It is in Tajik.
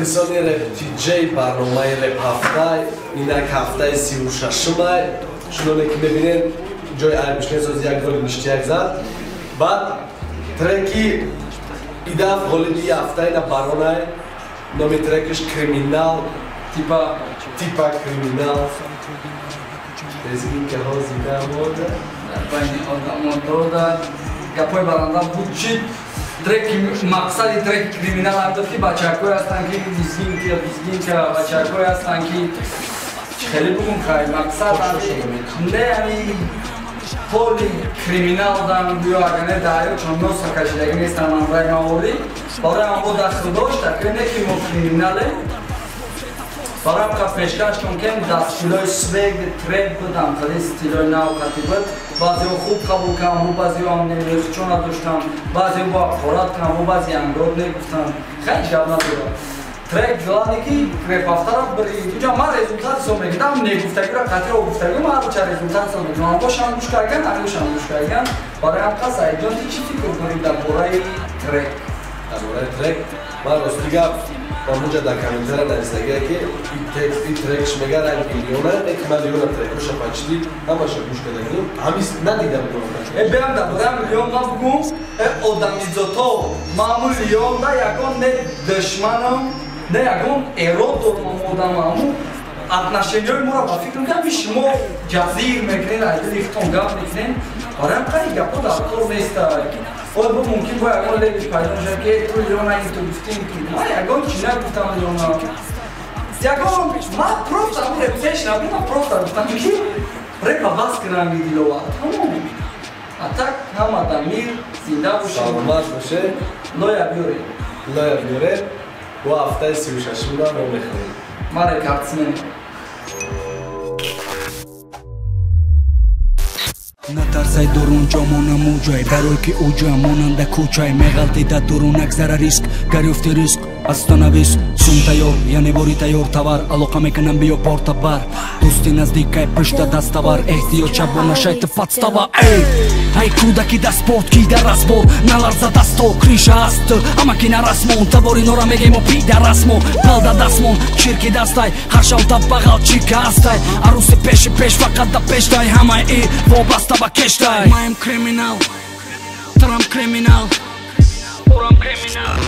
Телевизионный рэп диджей барномаи рэп ҳафтай инак ҳафтаи 36-май шуноне ки мебинед ҷои айбишнесоз як голи ништи як зад баъд треки идаф ҳолиди ҳафтаи на баронай номи трекиш криминал типа криминал безгин ки ҳозида мода байни одамода гапои баранда буд чӣ треки мақсади треки криминал ҳамдод ки бачакҳое ҳастанд ки визгинка бачакҳое ҳастанд ки хеле бугум хай мақсад не ами поли криминал дан гӯё агар не даё чун носа кашидаги нестан манбаи маворӣ барои ҳам бо дахл дошта ки не ки мо криминале барои ҳам ка пешкаш кун кен дастилои свег треп будам хали стилои нав қати буд баъзеҳо хуб қабул кардам бо баъзеҳо ҳам нерӯчо надоштам баъзеҳо бо ҳақорат кардам бо баъзе ангод мегуфтам хеле гап надорам трек ҷоладе ки репафтара инҷа ман результат ҳисоб мекардам негуфтагиро қатиро гуфтаги ман ҳарча результат ҳисоб мекардам ҳамбошам гӯш кардаган ҳамошам гӯш кардаган барои ҳам қас айҷон ти чӣ фикр кунӣ дар бораи трек дар бораи трек ман рости гап мамуҷа дар комментара нависдагия ки и трекш мегар ай миллиона ки ман миллиона трекоша пачиди ҳамаша гӯш кардагим ҳамис надидам беам дар бораи миллион ман бугум одамизодҳо маъмули ёнда ягон не душманам не ягон эрод дорам одамаму отношенияҳои моро ба фикр мекардам шумо ҷазир мекунед айдили ихтон гап мекунед барои қайи гапҳо дар кор нестай оя бо мумкин бо ягон левиш пайдо мешавад ки ту ёна ин ту гуфтим ки ман ягон чӣ нагуфтам ёна ягон ман просто репутейшн ман просто гуфтам ки репа бас кунам идиловат тамом а так ҳамада мир зинда бошед саломат бошед лоя биёред бо ҳафтаи 36-ма мо мехонем ман рекордсмен натарсай дурун ҷомонаму ҷой барои ки уҷа монанда кӯчай меғалтида дурун нагзара риск гарёфти риск астанавис сум тайёр яъне бори тайёр тавар алоқа мекунам биё портабар дӯсти наздикай пишта дастабар эҳтиёҷ чабо нашайти фатстава ай кӯдаки дастпорт ки дар асбор наларза дасто криша аст амаки нарасмон табори нора мегемо пида расмо палда дастмон чирки дастай ҳашалта бағал чика астай аруси пеши пеш фақат да пештай ҳамаи и вобаста ба кештай маем криминал тарам криминал орам криминал